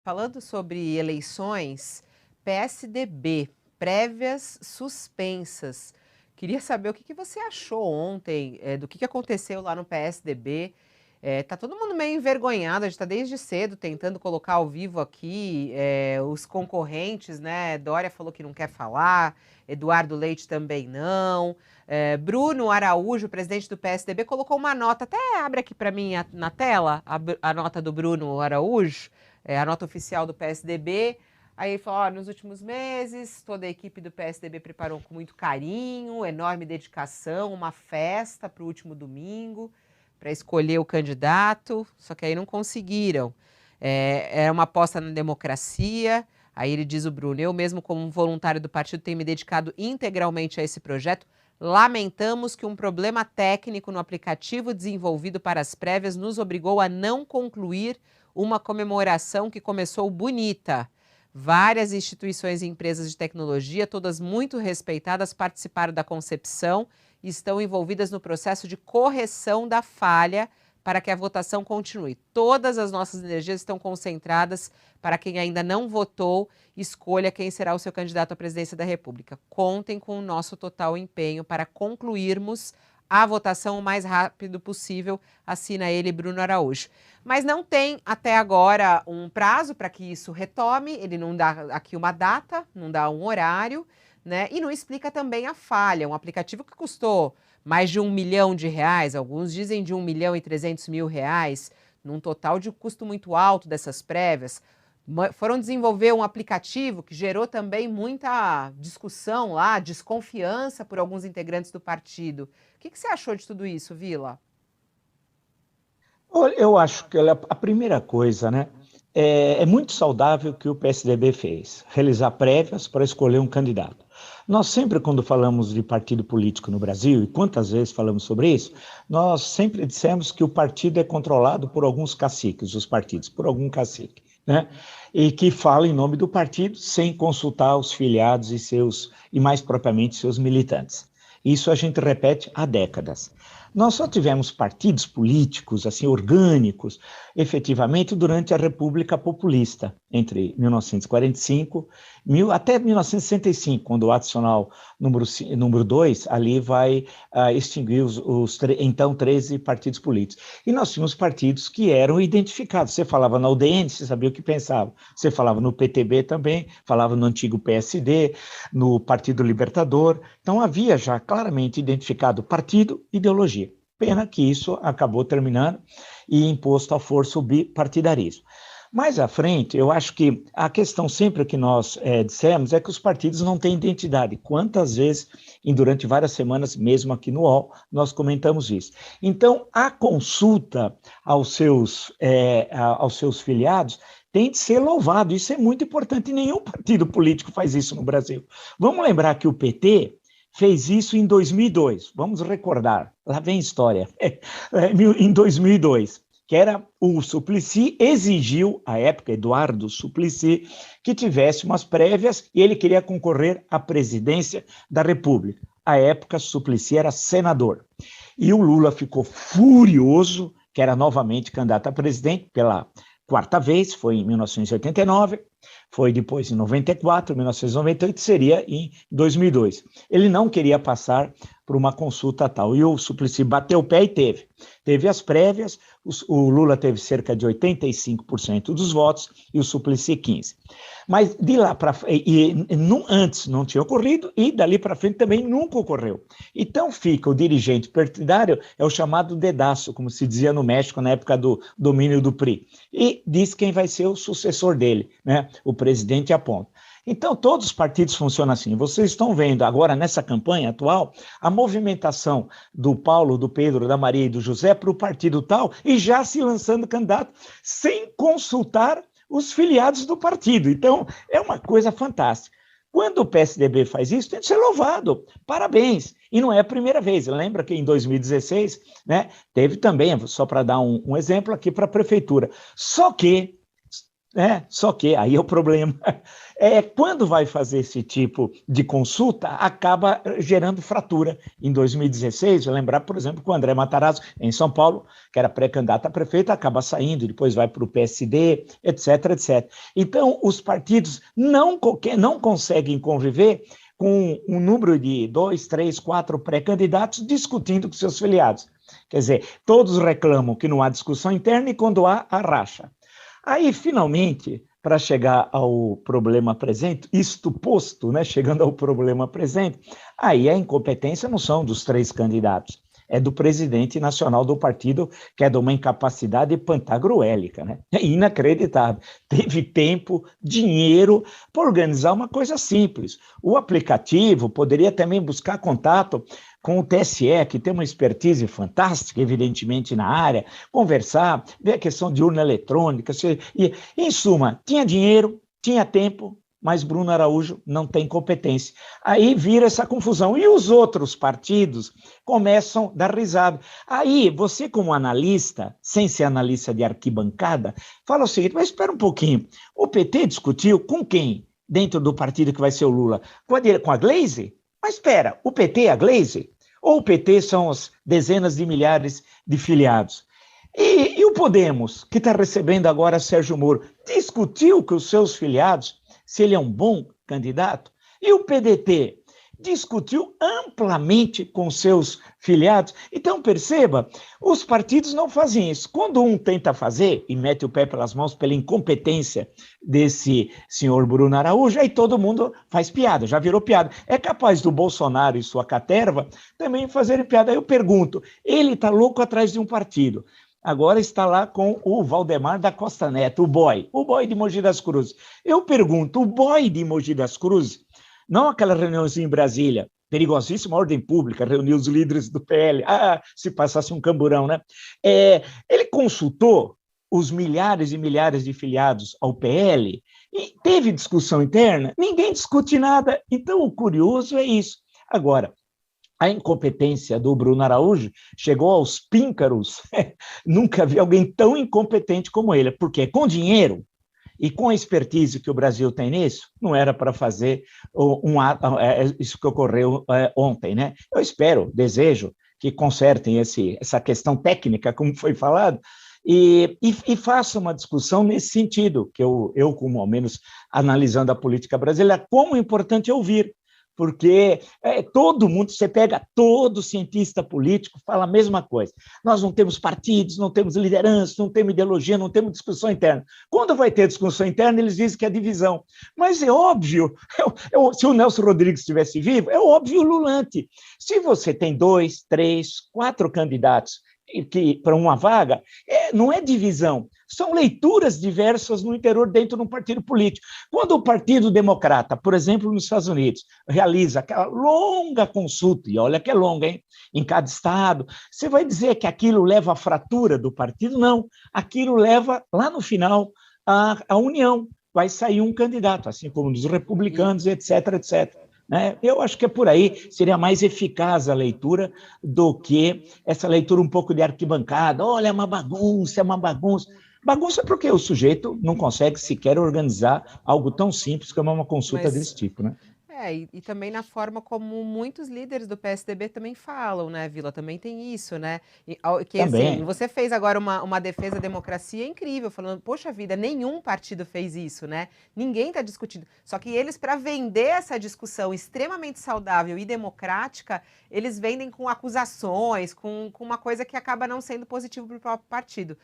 Falando sobre eleições, PSDB, prévias suspensas. Queria saber o que você achou ontem, do que aconteceu lá no PSDB. Tá todo mundo meio envergonhado, a gente está desde cedo tentando colocar ao vivo aqui os concorrentes, né? Dória falou que não quer falar, Eduardo Leite também não. Bruno Araújo, presidente do PSDB, colocou uma nota, até abre aqui para mim na tela a nota do Bruno Araújo, a nota oficial do PSDB. Aí ele falou, nos últimos meses, toda a equipe do PSDB preparou com muito carinho, enorme dedicação, uma festa para o último domingo, para escolher o candidato, só que aí não conseguiram. É uma aposta na democracia. Aí ele diz, o Bruno, eu mesmo como voluntário do partido tenho me dedicado integralmente a esse projeto. Lamentamos que um problema técnico no aplicativo desenvolvido para as prévias nos obrigou a não concluir uma comemoração que começou bonita. Várias instituições e empresas de tecnologia, todas muito respeitadas, participaram da concepção e estão envolvidas no processo de correção da falha para que a votação continue. Todas as nossas energias estão concentradas para quem ainda não votou, escolha quem será o seu candidato à presidência da República. Contem com o nosso total empenho para concluirmos a votação o mais rápido possível, assina ele, Bruno Araújo. Mas não tem até agora um prazo para que isso retome, ele não dá aqui uma data, não dá um horário, né? E não explica também a falha, um aplicativo que custou mais de R$1 milhão, alguns dizem de R$1.300.000, num total de custo muito alto dessas prévias. Foram desenvolver um aplicativo que gerou também muita discussão lá, desconfiança por alguns integrantes do partido. O que você achou de tudo isso, Vila? Eu acho que a primeira coisa, né, é muito saudável que o PSDB fez, realizar prévias para escolher um candidato. Nós sempre, quando falamos de partido político no Brasil, e quantas vezes falamos sobre isso, nós sempre dissemos que o partido é controlado por alguns caciques, os partidos, por algum cacique, né? E que fala em nome do partido sem consultar os filiados e mais propriamente seus militantes. Isso a gente repete há décadas. Nós só tivemos partidos políticos, assim, orgânicos, efetivamente, durante a República Populista, entre 1945 até 1965, quando o adicional número 2, ali vai extinguir então 13 partidos políticos. E nós tínhamos partidos que eram identificados. Você falava na UDN, você sabia o que pensava. Você falava no PTB também, falava no antigo PSD, no Partido Libertador. Então havia já claramente identificado partido e ideologia. Pena que isso acabou terminando e imposto à força o bipartidarismo. Mais à frente, eu acho que a questão sempre que nós dissemos é que os partidos não têm identidade. Quantas vezes, durante várias semanas, mesmo aqui no UOL, nós comentamos isso. Então, a consulta aos seus filiados tem de ser louvado. Isso é muito importante. Nenhum partido político faz isso no Brasil. Vamos lembrar que o PT fez isso em 2002, vamos recordar, lá vem história, em 2002, que era o Suplicy exigiu, à época, Eduardo Suplicy, que tivesse umas prévias e ele queria concorrer à presidência da República. À época, Suplicy era senador. E o Lula ficou furioso, que era novamente candidato a presidente pela quarta vez, foi em 1989, foi depois em 94, 1998, seria em 2002. Ele não queria passar por uma consulta tal, e o Suplicy bateu o pé e teve. Teve as prévias, o Lula teve cerca de 85% dos votos e o Suplicy 15%. Mas de lá para antes não tinha ocorrido e dali para frente também nunca ocorreu. Então fica o dirigente partidário, é o chamado dedaço, como se dizia no México na época do domínio do PRI, e diz quem vai ser o sucessor dele, né? O presidente aponta. Então, todos os partidos funcionam assim. Vocês estão vendo agora, nessa campanha atual, a movimentação do Paulo, do Pedro, da Maria e do José para o partido tal e já se lançando candidato sem consultar os filiados do partido. Então, é uma coisa fantástica. Quando o PSDB faz isso, tem que ser louvado. Parabéns. E não é a primeira vez. Lembra que em 2016, né, teve também, só para dar um exemplo aqui para a prefeitura. Só que né? Só que aí é o problema. Quando vai fazer esse tipo de consulta, acaba gerando fratura. Em 2016, eu lembrar, por exemplo, que o André Matarazzo, em São Paulo, que era pré-candidato a prefeito, acaba saindo, depois vai para o PSD, etc, etc. Então, os partidos não conseguem conviver com um número de 2, 3, 4 pré-candidatos discutindo com seus filiados. Quer dizer, todos reclamam que não há discussão interna e quando há, a racha. Aí, finalmente, para chegar ao problema presente, isto posto, né, chegando ao problema presente, aí a incompetência não são dos 3 candidatos, é do presidente nacional do partido, que é de uma incapacidade pantagruélica, né? É inacreditável. Teve tempo, dinheiro para organizar uma coisa simples. O aplicativo poderia também buscar contato com o TSE, que tem uma expertise fantástica, evidentemente, na área, conversar, ver a questão de urna eletrônica. E, em suma, tinha dinheiro, tinha tempo, mas Bruno Araújo não tem competência. Aí vira essa confusão. E os outros partidos começam a dar risada. Aí você, como analista, sem ser analista de arquibancada, fala o seguinte, mas espera um pouquinho, o PT discutiu com quem dentro do partido que vai ser o Lula? Com a Glaze? Mas espera, o PT é a Glaze? Ou o PT são as dezenas de milhares de filiados? E o Podemos, que está recebendo agora Sérgio Moro, discutiu com os seus filiados se ele é um bom candidato? E o PDT discutiu amplamente com seus filiados. Então, perceba, os partidos não fazem isso. Quando um tenta fazer e mete o pé pelas mãos pela incompetência desse senhor Bruno Araújo, aí todo mundo faz piada, já virou piada. É capaz do Bolsonaro e sua caterva também fazerem piada. Aí eu pergunto, ele está louco atrás de um partido. Agora está lá com o Valdemar da Costa Neto, o boy de Mogi das Cruzes. Eu pergunto, o boy de Mogi das Cruzes, não aquela reuniãozinha em Brasília, perigosíssima ordem pública, reunir os líderes do PL, se passasse um camburão, né? Ele consultou os milhares e milhares de filiados ao PL e teve discussão interna? Ninguém discute nada. Então, o curioso é isso. Agora, a incompetência do Bruno Araújo chegou aos píncaros. Nunca vi alguém tão incompetente como ele, porque com dinheiro e com a expertise que o Brasil tem nisso, não era para fazer isso que ocorreu ontem, né? Eu espero, desejo que consertem essa questão técnica, como foi falado, e faça uma discussão nesse sentido, que eu, como ao menos analisando a política brasileira, como é importante ouvir, porque todo mundo, você pega todo cientista político, fala a mesma coisa. Nós não temos partidos, não temos liderança, não temos ideologia, não temos discussão interna. Quando vai ter discussão interna, eles dizem que é divisão. Mas é óbvio, se o Nelson Rodrigues estivesse vivo, é óbvio ululante. Se você tem 2, 3, 4 candidatos para uma vaga, não é divisão, são leituras diversas no interior dentro de um partido político. Quando o Partido Democrata, por exemplo, nos Estados Unidos, realiza aquela longa consulta, e olha que é longa, hein, em cada estado, você vai dizer que aquilo leva à fratura do partido? Não, aquilo leva, lá no final, à união, vai sair um candidato, assim como nos republicanos, etc, etc. Eu acho que é por aí, seria mais eficaz a leitura do que essa leitura um pouco de arquibancada. Olha, é uma bagunça, é uma bagunça. Bagunça porque o sujeito não consegue sequer organizar algo tão simples como uma consulta desse tipo, né? E também na forma como muitos líderes do PSDB também falam, né, Vila? Também tem isso, né? Que Também. Assim, você fez agora uma defesa da democracia incrível, falando, poxa vida, nenhum partido fez isso, né? Ninguém está discutindo. Só que eles, para vender essa discussão extremamente saudável e democrática, eles vendem com acusações, com uma coisa que acaba não sendo positivo para o próprio partido.